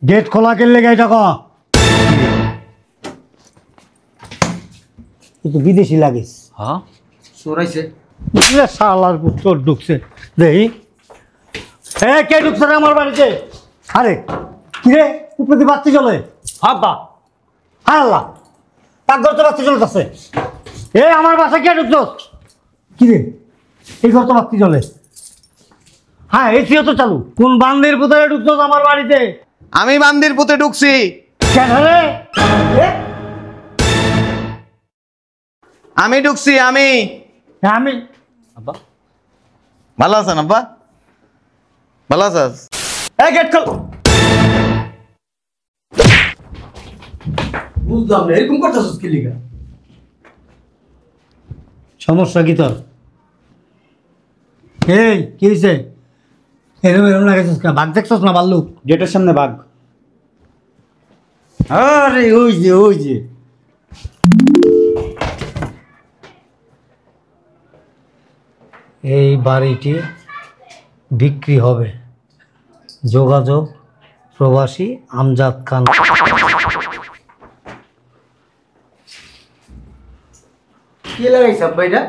Gate খোলা কেলে গাইটা ক তুই বিদেশি লাগিস। হ্যাঁ চোরাইছে শালার পুত্র ঢুকছে দেখি। কে ঢুকছে রে আমার বাড়িতে? আরে কিরে উপরে বাচ্চা চলে? আব্বা হ্যাঁ আল্লাহ তার ঘর তো বাচ্চা চলতেছে। আমার বাসা কে ঢুকছ? কিরে এই ঘর তো বাচ্চা চলে। হ্যাঁ এসিও তো চালু। কোন বান্দির পুতরে ঢুকছ আমার বাড়িতে? আমি বান্দির পুতে ঢুকছি। কেন রে? আমি ঢুকছি আমি। আমি আব্বা ভালো আছেন? আব্বা ভালো আছিস? গেট খোল। বুঝলাম না এরকম করতেছিস কি লিগা? সমস্যা কি তোর? কি হয়েছে? এরম লাগাইছিস না? বাঘ দেখছিস না? ভাল্লুক গেটের সামনে বাঘ। আরে ওই যে এই বাড়িটি বিক্রি হবে। যোগাযোগ প্রবাসী আমজাদ খান। কে লাগাইছে আব্বা এটা?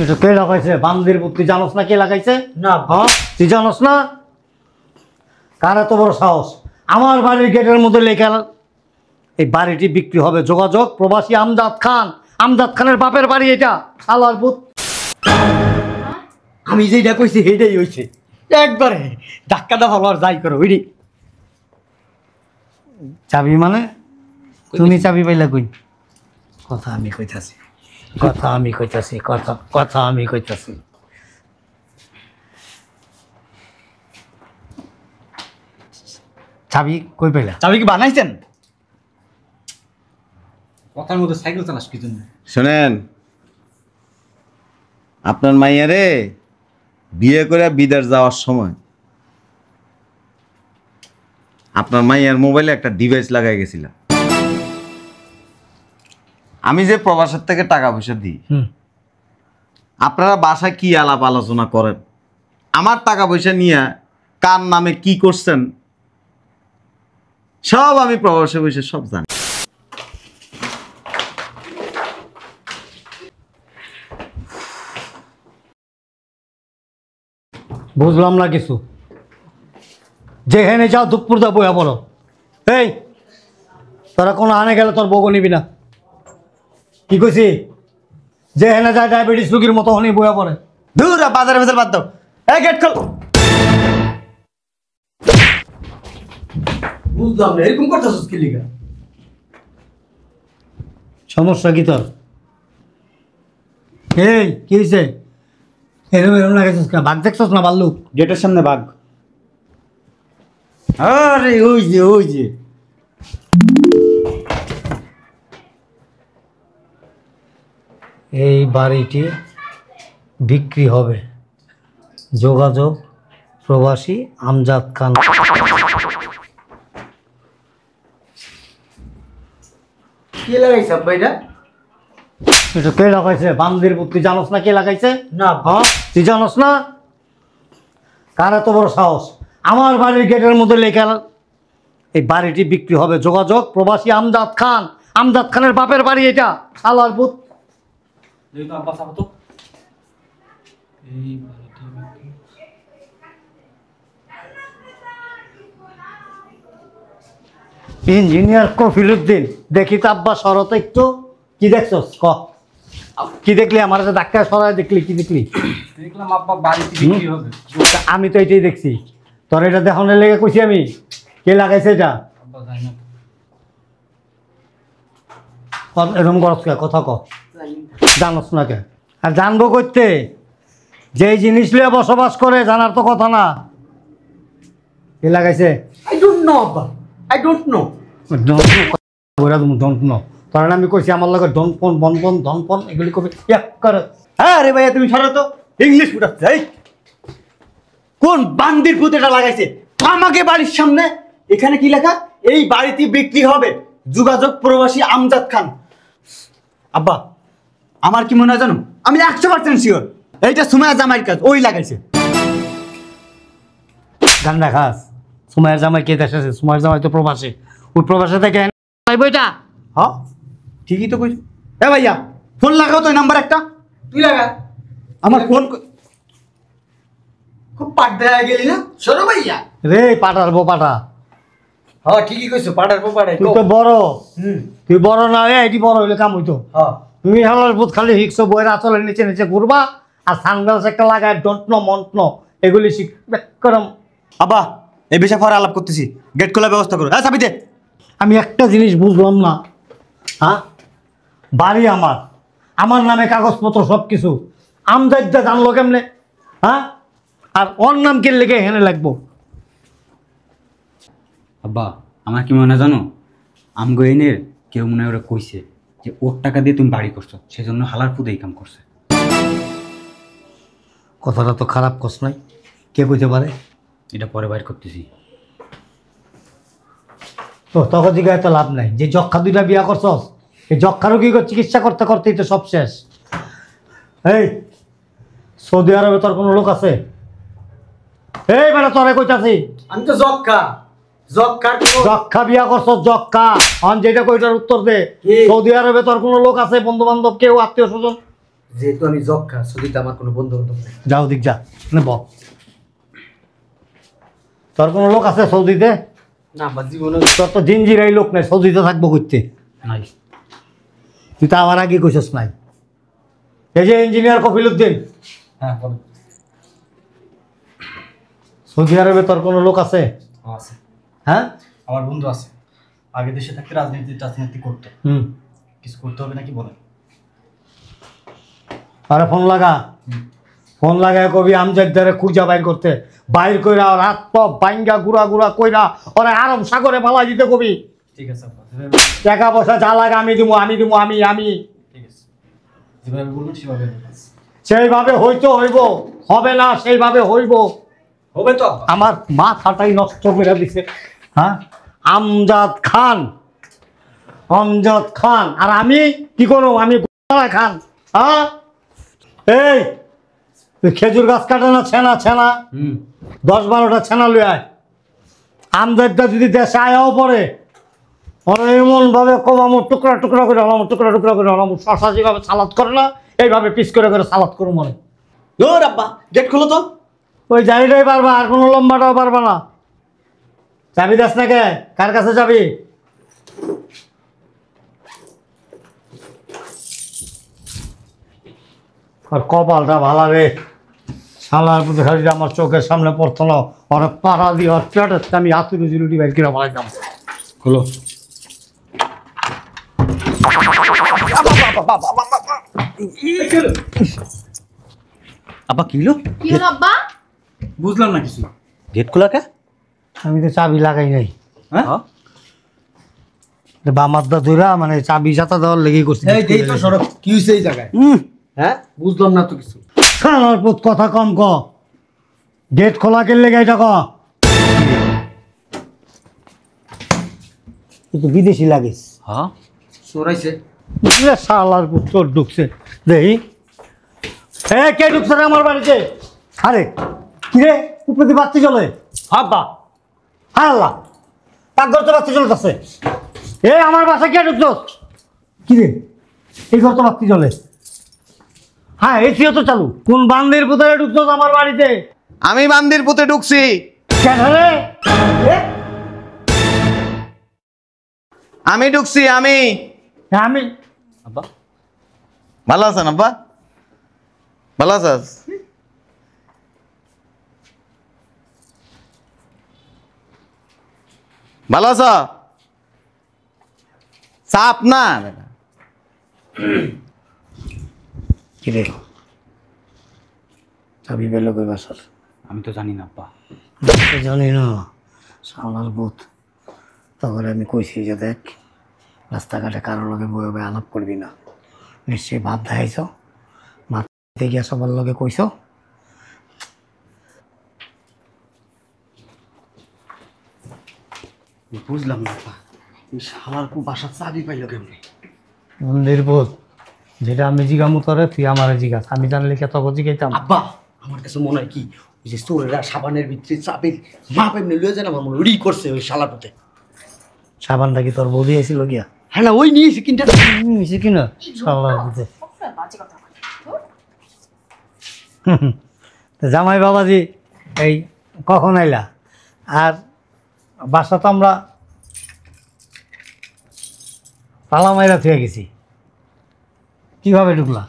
এটা কে লাগাইছে? বান্দির পুত। তুই জানোস না কে লাগাইছে? না হ্যাঁ তুই জানোস না? কার এত বড় সাহস আমার বাড়ির গেটের মধ্যে লেখা এই বাড়িটি বিক্রি হবে। যোগাযোগ প্রবাসী আমজাদ খান। আমজাদ খানের বাপের বাড়ি এটা। শালার পুত আমি যেটা কইছি সেইটাই হইছে একবারে। ধাক্কাটা ভালো আর যাই করো ওইটি। চাবি মানে? তুমি চাবি পাইলা কই? কথা আমি কইতাছি। কথা আমি কইতাছি। চাবি কই পাইলা? চাবি কি বানাইছেন? কথার মধ্যে সাইকেল চালাস কি জন্য? শোনেন, আপনার মাইয়ারে বিয়ে করে বিদেশ যাওয়ার সময় আপনার মাইয়ার মোবাইলে একটা ডিভাইস লাগাই গেছিল। আমি যে প্রবাসের থেকে টাকা পয়সা দিই, আপনারা বাসায় কি আলাপ আলোচনা করেন, আমার টাকা পয়সা নিয়ে কার নামে কি করছেন সব আমি প্রবাসে বসে সব জানি। বুঝলাম না কিছু। যেখানে যাও দুপুর দা বইয়া বলো। এই তোরা কোনো আনে গেলে তোর বউ নিবি না। কি কইছি? যেখানে যায় ডায়াবেটিস রোগীর মতো হনি বইয়া পড়ে। দূর বাজারে ভেতর বাদ দাও। গেট খোল। বুঝলাম না এরকম করতেছিস কি লিগা? সমস্যা কি তোর? কি হয়েছে? এরম লাগাইছিস না? বাঘ দেখছিস না? ভাল্লুক গেটের সামনে বাঘ। আরে ওই যে এই বাড়িটি বিক্রি হবে। যোগাযোগ প্রবাসী আমজাদ খান। কে লাগাইছে আব্বা এটা? এটা কে লাগাইছে? বান্দির পুত। তুই জানোস না কে লাগাইছে? না হ্যাঁ তুই জানোস না? কার এত বড় সাহস আমার বাড়ির গেটের মধ্যে লেখা এই বাড়িটি বিক্রি হবে। যোগাযোগ প্রবাসী আমজাদ খান। আমজাদ খানের বাপের বাড়ি এটা। শালার পুত ইঞ্জিনিয়ার কফিলুদ্দিন। দেখি তো আব্বা শরত একটু। কি দেখছস ক? কি দেখলি? আমার কাছে ধাক্কা সরাই দেখলি? কি দেখলি? দেখলাম আব্বা বাড়িতে বিক্রি হবে। আমি তো এটাই দেখছি। তোর এটা দেখানোর লেগে কইছি আমি। কে লাগাইছে এটা? আব্বা জানি না। এরকম করস কে? কথা ক। জানোস না কে? আর জানবো করতে যেই জিনিস লিয়ে বসবাস করে জানার তো কথা না। কে লাগাইছে? আই ডোন্ট নো আব্বা। I don't know. Don't know. কারণ আমি কইছি আমার লগে ডন ফোন বনপন ধনপন এগুলি কবি এক করে। হ্যাঁ রে ভাইয়া তুমি সরো তো। ইংলিশ ফুটাচ্ছে। এই কোন বান্দির ভূত এটা লাগাইছে আমাকে বাড়ির সামনে? এখানে কি লেখা? এই বাড়িতে বিক্রি হবে। যোগাযোগ প্রবাসী আমজাদ খান। আব্বা আমার কি মনে হয় জানো? আমি 100% শিওর এইটা সুমাইয়া জামাইয়ের কাজ। ওই লাগাইছে। গান্ডা খাস সুমাইয়ের জামাই কে দেশে আছে? সুমাইয়ের জামাই তো প্রবাসে। ওই প্রবাসে থেকে পাইব এটা। হ্যাঁ ঠিকই তো কইছো। এ ভাইয়া ফোন লাগাও তো, নাম্বার একটা তুই লাগা। আমার ফোন খুব পাট দেয়া গেলি না। শোনো ভাইয়া। রে পাঠারবো পাঠা, হ্যাঁ ঠিকই কইছো, পাড়ার পর পাড়ায়। তুই তো বড়, হুম। তুই বড় না হয়ে এটি বড় হইলে কাম হইতো। হ্যাঁ। তুমি হালার বুধ খালি হিকছো বইয়ের আঁচলের নিচে নিচে ঘুরবা আর সানগ্লাস একটা লাগায় ডোন্ট নো মন্ট নো এগুলি শিখবে করম। আব্বা এই বিষয়ে পরে আলাপ করতেছি, গেট খোলার ব্যবস্থা করো। হ্যাঁ চাবি দে। আমি একটা জিনিস বুঝলাম না, হ্যাঁ বাড়ি আমার, আমার নামে কাগজপত্র সব কিছু, আমদাইদা জানলো কেমনে? হ্যাঁ আর ওর নাম কে লেগে হেনে লাগবো? আব্বা আমার কি মনে হয় জানো, আমগো এনের কেউ মনে হয় ওরা কইছে যে ওর টাকা দিয়ে তুমি বাড়ি করছো, সেজন্য হালার পুদে এই কাম করছে। কথাটা তো খারাপ কস নাই, কে কইতে পারে? এটা পরে বাইর করতেছি। তো তখন জিগায় তো লাভ নাই, যে যক্ষা দুইটা বিয়া করছস এই যক্ষা রোগী চিকিৎসা করতে করতেই তো সব শেষ। এই সৌদি আরবে তোর কোনো লোক আছে? এই বেটা তোরে কইতাছি, আমি তো যক্ষা যক্ষা বিয়া করছস, যক্ষা অন যেটা কইটার উত্তর দে। কি? সৌদি আরবে তোর কোনো লোক আছে, বন্ধু বান্ধব, কেউ আত্মীয় স্বজন? যেহেতু আমি যক্ষা, সৌদিতে আমার কোনো বন্ধু বান্ধব নেই। যাও দিক যা নেব। তোর কোনো লোক আছে সৌদিতে? না আমার জীবনে তোর তো জিনজিরাই লোক নাই, সৌদিতে থাকবো করতে। নাই। তুই তো আমার আগে কইছস নাই। এই যে ইঞ্জিনিয়ার কফিলউদ্দিন, হ্যাঁ বলো। সৌদি আরবে তোর কোনো লোক আছে? আছে, হ্যাঁ আমার বন্ধু আছে, আগে দেশে থাকতে রাজনীতি করতো। হুম, কিছু করতে হবে নাকি বলেন? আরে ফোন লাগা, ফোন লাগায় কবি আমজাদারে খুঁজা বাইর করতে, বাইর কইরা ওর হাত পা বাইঙ্গা গুড়া গুড়া কইরা ওরা আরব সাগরে ফালা দিতে কবি। ঠিক আছে আব্বা, টাকা পয়সা যা লাগে আমি দিব, আমি দিব, আমি ঠিক আছে, যেভাবে বলবেন সেভাবে সেইভাবে হইতো হইব, হবে না সেইভাবে হইব। হবে তো আব্বা। আমার মাথাটাই নষ্ট করে দিছে। হ্যাঁ আমজাদ খান, আমজাদ খান, আর আমি কি করব? আমি গোলা খান। হ্যাঁ এই তুই খেজুর গাছ কাটে না ছেনা ছেনা, 10-12টা ছেনা লই আয়। আমজাদটা যদি দেশে আয়াও পড়ে ওরা এমন ভাবে কমামো, টুকরা টুকরা করে হলাম, টুকরা টুকরা করে হলাম, শশা যেভাবে সালাদ করে না এইভাবে পিস করে করে সালাদ করো মনে। ধর আব্বা গেট খোলো তো। ওই জারিটাই পারবা, আর কোনো লম্বাটাও পারবা না। চাবি দাস না কে? কার কাছে যাবি? আর কপালটা ভালা রে, শালার প্রতি খালি আমার চোখের সামনে পড়তো না, অনেক পাড়া দিয়ে আর পেটের আমি হাতুড়ি জুলুটি বাইর করে বলাইতাম। হলো আব্বা কি হলো? কি হলো আব্বা? বুঝলাম না কিছু। গেট খোলা কে? আমি তো চাবি লাগাই নাই, হ্যাঁ বামারদা ধইরা মানে চাবি জাতা দেওয়ার লেগেই করছি। এই দেই তো সড়ক কি হইছে এই জায়গায়? হ্যাঁ বুঝলাম না তো কিছু। শালার পুত কথা কম ক, গেট খোলা কে লেগে এটা ক। তুই তো বিদেশি লাগিস। হ্যাঁ চোরাইছে। বুঝলে শালার পুত চোর ঢুকছে দেখি। এ কে ঢুকছে রে আমার বাড়িতে? আরে কি রে, উপরে বাতি জ্বলে? আব্বা হায় আল্লাহ, পাকঘর তো বাতি জ্বলতেছে। এ আমার বাসা কে ঢুকছ? কি রে, এই ঘর তো বাতি জ্বলে। হ্যাঁ এসিও তো চালু। কোন বান্দির পুতারে ঢুকছ আমার বাড়িতে? আমি বান্দির পুঁতে ঢুকছি। কেন রে? আমি ঢুকছি আমি। আমি আব্বা ভালো আছেন আব্বা? ভালো আছিস? ভালো আছ? চাপ না কি রে, চাবি পেলো কই বাসার? আমি তো জানি না আব্বা। জানি না শালার ভূত। তারপরে আমি কইছি যে দেখ, রাস্তাঘাটে কারোর লগে বয়ে বয়ে আলাপ করবি না। নিশ্চয়ই ভাত দেখাইছ, মাথাতে গিয়া সবার লগে কইছ। বুঝলাম না আব্বা, এই শালার কো বাসা চাবি পাইলো কেমনে? মন্দির ভূত, যেটা আমি জিগামু তোরে তুই আমার জিগাস, আমি জানলে কে তখন জিগাইতাম। আব্বা আমার কাছে মনে হয় কি ওই যে চোরেরা সাবানের ভিতরে চাপে মাপ এমনি লয়ে যায় না, আমার মনে ওই করছে ওই শালাটাতে। সাবানটা কি তোর বউ দিয়েছিল গিয়া? হ্যাঁ না, ওই নিয়েছি কিনটা। মিশে কিনা শালার পুতে। বাজে কথা বলে। তো জামাই বাবাজি এই কখন আইলা? আর বাসা তো আমরা তালা মাইরা থুয়ে গেছি, কিভাবে ঢুকলা?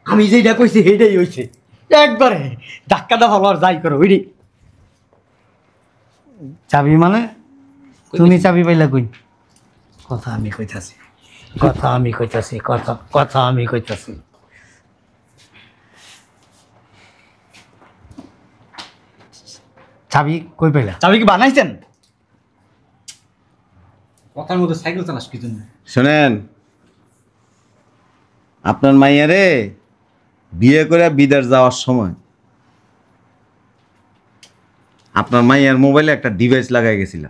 আমি যেটা কইছি সেইটাই হইছে একবারে। ধাক্কাটা ভালো আর যাই করো ওইটাই। চাবি মানে তুমি চাবি পাইলা কই? কথা আমি কইতাছি, কথা আমি কইতাছি, কথা কথা আমি কইতাছি। চাবি কই পাইলা? চাবি কি বানাইছেন? কথার মধ্যে সাইকেল চালাস কি জন্য? শোনেন, আপনার মাইয়ারে বিয়ে করে বিদেশ যাওয়ার সময় আপনার মাইয়ার মোবাইলে একটা ডিভাইস লাগাই গেছিল।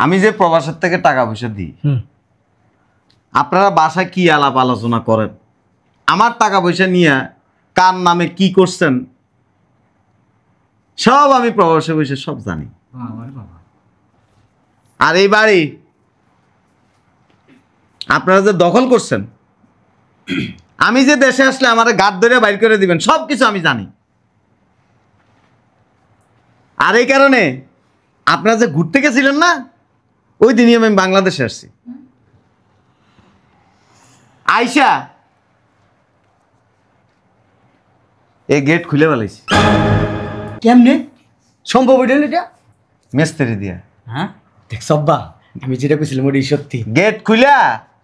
আমি যে প্রবাসের থেকে টাকা পয়সা দিই, আপনারা বাসায় কি আলাপ আলোচনা করেন, আমার টাকা পয়সা নিয়ে কার নামে কি করছেন, সব আমি প্রবাসে বসে সব জানি। বাবা, আর এই বাড়ি আপনারা যে দখল করছেন, আমি যে দেশে আসলে আমার গাদ ধরে বাইর করে দিবেন, সব কিছু আমি জানি। আর এই কারণে আপনারা যে ঘুরতে গেছিলেন না, ওই দিনই আমি বাংলাদেশে আসছি। আইসা এই গেট খুলে ফেলাইছি কেমনে সম্ভব হইল এটা? মিস্ত্রি দিয়া। হ্যাঁ দেখছ আব্বা, আমি যেটা কইছিলাম ওটাই সত্যি। গেট খুলা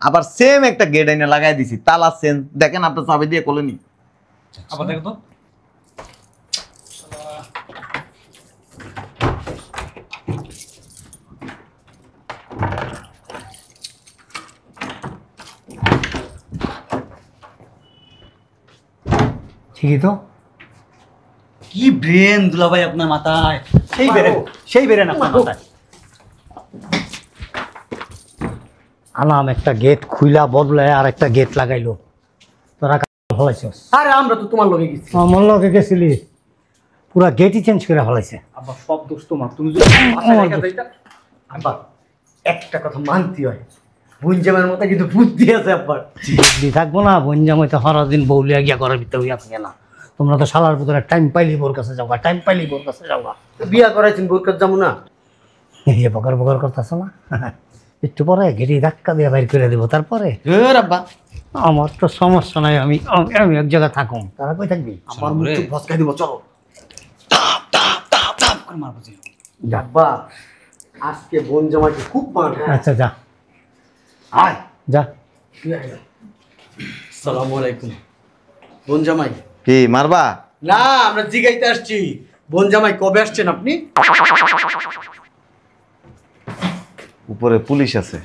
আবার সেম একটা গেট এনে লাগাই দিছি, তালা চেঞ্জ। দেখেন আপনার চাবি দিয়ে কোলেনি। আবার দেখো তো। ঠিকই তো। কি ব্রেন দুলাভাই আপনার মাথায়, সেই বেরেন আপনার মাথায়। আনাম একটা গেট খুইলা বদলায় আর একটা গেট লাগাইলো, তোরা ফলাইছস। আরে আমরা তো তোমার লগে গেছি। আমার লগে গেছিলি, পুরা গেটই চেঞ্জ করে ফলাইছে। আব্বা সব দোষ তোমার, তুমি যদি বাসায় রেখে যাইতা। আব্বা একটা কথা মানতে হয়, বুঞ্জামের মতো কিন্তু বুদ্ধি আছে আব্বার। বুদ্ধি থাকবো না? বঞ্জাম হইতে হরদিন বউলিয়া গিয়া ঘরের ভিতরে হইয়া থাকে না। তোমরা তো শালার ভিতরে টাইম পাইলি বোর কাছে যাওয়া, টাইম পাইলি বোর কাছে যাওয়া। বিয়া করাইছেন বোরকার যাবো না? এ বকর বকর করতেছ না? একটু পরে গেটি ধাক্কা দিয়ে বাইর করে দেবো। তারপরে আব্বা আমার তো সমস্যা নাই, আমি আমি এক জায়গায় থাকুম, তারা কই থাকবি? আমার মুখ চুপ ভসকাই দিব, চলো। করে মারবো যে। আব্বা আজকে বোন জামাইকে খুব মান। আচ্ছা যা আয় যা। আসসালামু আলাইকুম বোন জামাই। কি মারবা? না, আমরা জিগাইতে আসছি বোন জামাই কবে আসছেন আপনি? উপরে পুলিশ আছে।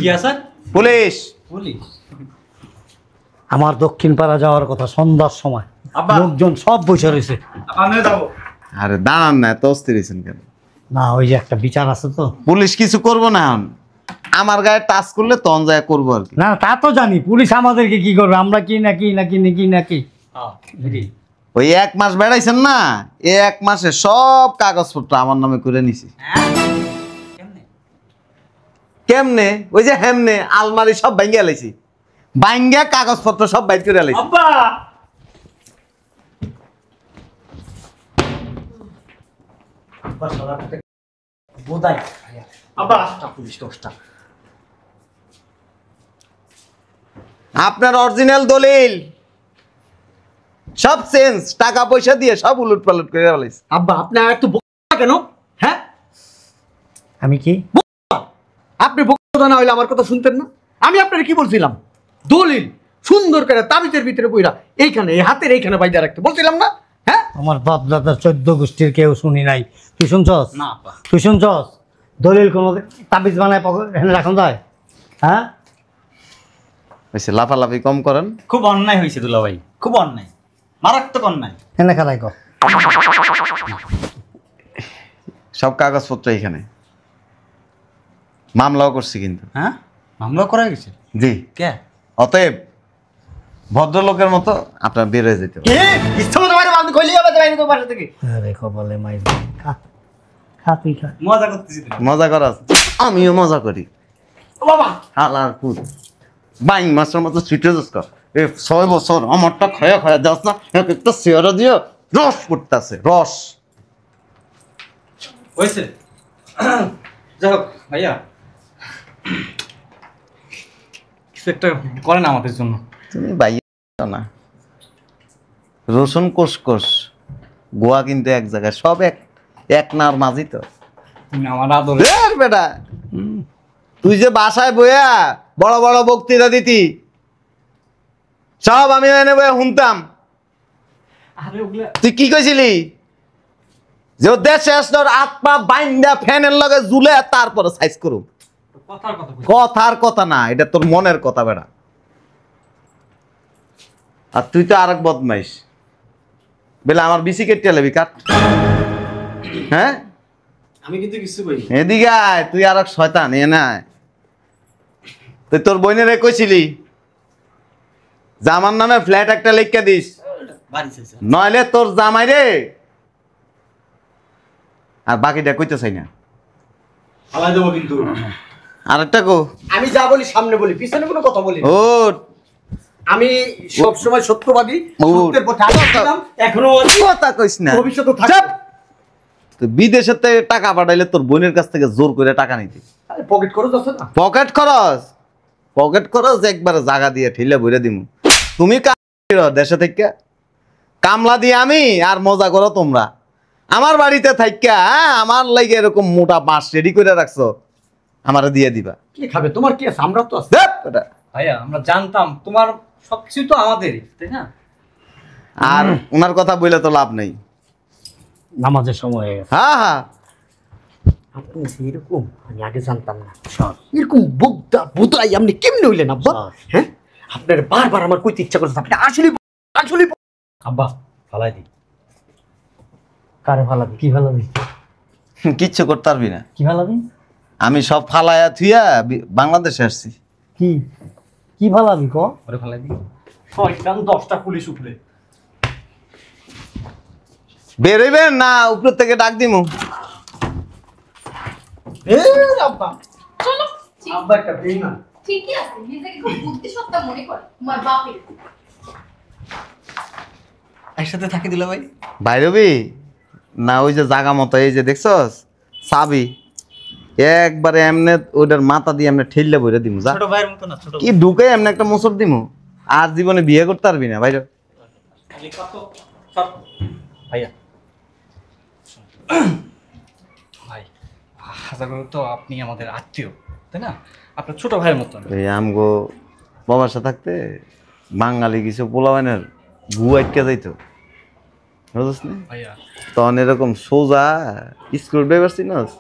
কি আছে? পুলিশ। পুলিশ? আমার দক্ষিণ পাড়া যাওয়ার কথা সন্ধ্যার সময়, আব্বা। লোকজন সব বসে রয়েছে। আমিও যাবো। আরে দাঁড়ান না, এত অস্থির হয়েছেন কেন? না ওই যে একটা বিচার আছে তো। পুলিশ কিছু করবো না, এখন আমার গায়ে টাচ করলে তখন যায় করবো আর কি। না তা তো জানি, পুলিশ আমাদেরকে কি করবে, আমরা কি নাকি নাকি নাকি নাকি। ওই 1 মাস বেড়াইছেন না, এই 1 মাসে সব কাগজপত্র আমার নামে করে নিছি। কেমনে? ওই যে হেমনে আলমারি সব ভাঙ্গা লাইছি, ভাঙ্গা কাগজপত্র সব বাইর করে লাইছি। আব্বা বোধাই আব্বা পুলিশ দশটা। আপনার অরিজিনাল দলিল সব চেঞ্জ, টাকা পয়সা দিয়ে সব উলট পালট করে ফেলাইছে। আব্বা আপনি আর একটু বকা কেন? হ্যাঁ আমি কি আপনি বকা না হইলে আমার কথা শুনতেন না? আমি আপনার কি বলছিলাম? দলিল সুন্দর করে তাবিজের ভিতরে বইরা এইখানে এই হাতের এইখানে বাইদা রাখতে বলছিলাম না? হ্যাঁ আমার বাপ দাদার 14 গোষ্ঠীর কেউ শুনি নাই, তুই শুনছস? না আব্বা। তুই শুনছস? দলিল কোনো তাবিজ বানায় এখানে রাখুন যায়? হ্যাঁ হয়েছে, লাফালাফি কম করেন। খুব অন্যায় হয়েছে দুলাভাই, খুব অন্যায়, মারাত্মক অন্যায়। এনে খেলাই কর। সব কাগজপত্র এখানে, মামলাও করছি কিন্তু। হ্যাঁ মামলা করা গেছে? জি। কে? অতএব ভদ্রলোকের মতো আপনার বের হয়ে যেতে হবে। কে ইচ্ছা মতো বাইরে বান্ধ কইলি হবে বাইরে তো বাসা থেকে আরে কপালে মাইর খা খা তুই খা। মজা করতেছি তো। মজা করাস? আমিও মজা করি। ও বাবা হালার পুত বাইং মাছের মতো ছুটে যাস কা। 6 বছর আমারটা খায়া খায়া যাস না, একটা শেয়ার দিও রস পড়তেছে রস। হয়েছে। যাই হোক ভাইয়া, কিছু একটা করেন আমাদের জন্য। তুমি বাইয়া না, রসুন কোষ গোয়া কিন্তু এক জায়গায়, সব এক নার মাঝি তো। তুমি আমার আদর। বের বেটা, তুই যে বাসায় বইয়া বড় বড় বক্তৃতা দিতি, সব আমি এনে বইয়া শুনতাম। আরে ওগুলা তুই কি কইছিলি যে ও দেশে আসলোর আত্মা বাইন্দা ফ্যানের লগে ঝুলে তারপরে সাইজ করুম? কথার কথা কই। কথার কথা না, এটা তোর মনের কথা বেটা। আর তুই তো আরেক বদমাইশ, বেলা আমার বিসি কেটে লেবি কাট। হ্যাঁ আমি কিন্তু কিছু কই এদিকে আয়, তুই আরেক শয়তান এ না। তুই তোর বোনের কইছিলি যে আমার নামে ফ্ল্যাট একটা লিখে দিস, বাড়ি চাইছে নইলে তোর জামাই রে। আর বাকিটা কইতে চাই না। ফালাই দেবো কিন্তু আরেকটা কো। আমি যা বলি সামনে বলি, পিছনে কোনো কথা বলি না। ও আমি সব সময় সত্যবাদী, ও। সত্যের পথে আগে ছিলাম, এখনো আছি, কথা কইস না। ভবিষ্যতেও থাকবো। চাপ। তুই বিদেশের থেকে টাকা পাঠাইলে তোর বোনের কাছ থেকে জোর করে টাকা নিতি। আরে পকেট খরচ আছে না? পকেট খরচ একবারে জায়গা দিয়ে ঠেলে বইরে দিমু। তুমি দেশে থেকে কামলা দিয়ে আমি, আর মজা করো তোমরা। আমার বাড়িতে থাইকা আমার লাগে এরকম মোটা বাঁশ রেডি করে রাখছো, আমারে দিয়ে দিবা। কি খাবে? তোমার কি আছে? আমরা তো আছি। ধ্যাৎ বেটা। ভাইয়া আমরা জানতাম তোমার সবকিছু তো আমাদেরই, তাই না? আর ওনার কথা বলে তো লাভ নেই। নামাজের সময় হয়ে গেছে। হ্যাঁ আপনি যে এরকম আমি আগে জানতাম না। এরকম বোধাই আপনি কেমনে হইলেন আব্বা? হ্যাঁ, আপনার বারবার আমার কইতে ইচ্ছা করছে, আপনি আসলে আব্বা ফালাই দি। কারে ফালাবি? কি ফালাবি? কিচ্ছু করতে পারবি না। কি ফালাবি? আমি সব ফালাইয়া থুইয়া বাংলাদেশে আসছি। কি কি ফালাবি ক? ওরে ফালাই দি। শয়তান 10টা পুলিশ উপরে বেরোইবেন না উপর থেকে ডাক দিমু? এ আব্বা চলো ঠিক আব্বা একটা বেইমান ঠিকই আছে নিজেকে খুব বুদ্ধিসত্তা মনে করে তোমার বাপের একসাথে থাকি দিল ভাই বাইরবি না? ওই যে জাগা মতো এই যে দেখছস চাবি, একবারে এমনে ওইটার মাথা দিয়ে এমনি ঠেললে বইরে দিমু। যা ছোট ভাইয়ের মতো না ছোট কি ঢুকে এমনি একটা মোচর দিমু। আর জীবনে বিয়ে করতে পারবি না বাইরে। ভাইয়া ভাই, হাজার করে তো আপনি আমাদের আত্মীয়, তাই না? আপনার ছোট ভাইয়ের মতন। এই আমগো বাবাসা থাকতে বাঙালি কিছু পোলাবানের গু আটকে যাইতো, বুঝছ না? ভাইয়া তখন এরকম সোজা স্ক্রু ড্রাইভার চিনস,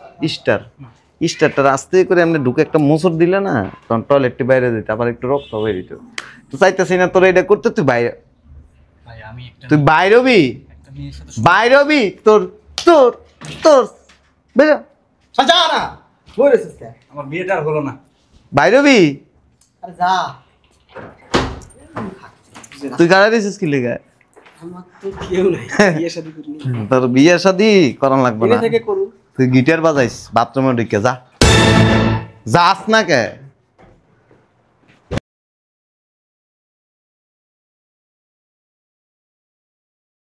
স্টারটা আস্তে করে এমনি ঢুকে একটা মোচর দিলে না, তখন টয়লেটটি বাইরে যেত, আবার একটু রক্ত বের হইতো। তো চাইতেছি না তোর এটা করতে, তুই বাইরে, ভাই আমি একটা বাইরবি মেয়ের সাথে বাইরবি তোর তোর তোর বেরো যা না বলেছিস কে? আমার বিয়েটা আর হলো না। বাইরবি। আরে যা। তুই গাড়ি দিছিস কি লেগে? আমার তো কেউ নাই, বিয়ে শাদী করিনি। তোর বিয়ে শাদি করান লাগবে না, থেকে করু। তুই গিটার বাজাইস বাথরুমে ঢুকে যা। যাস না কে?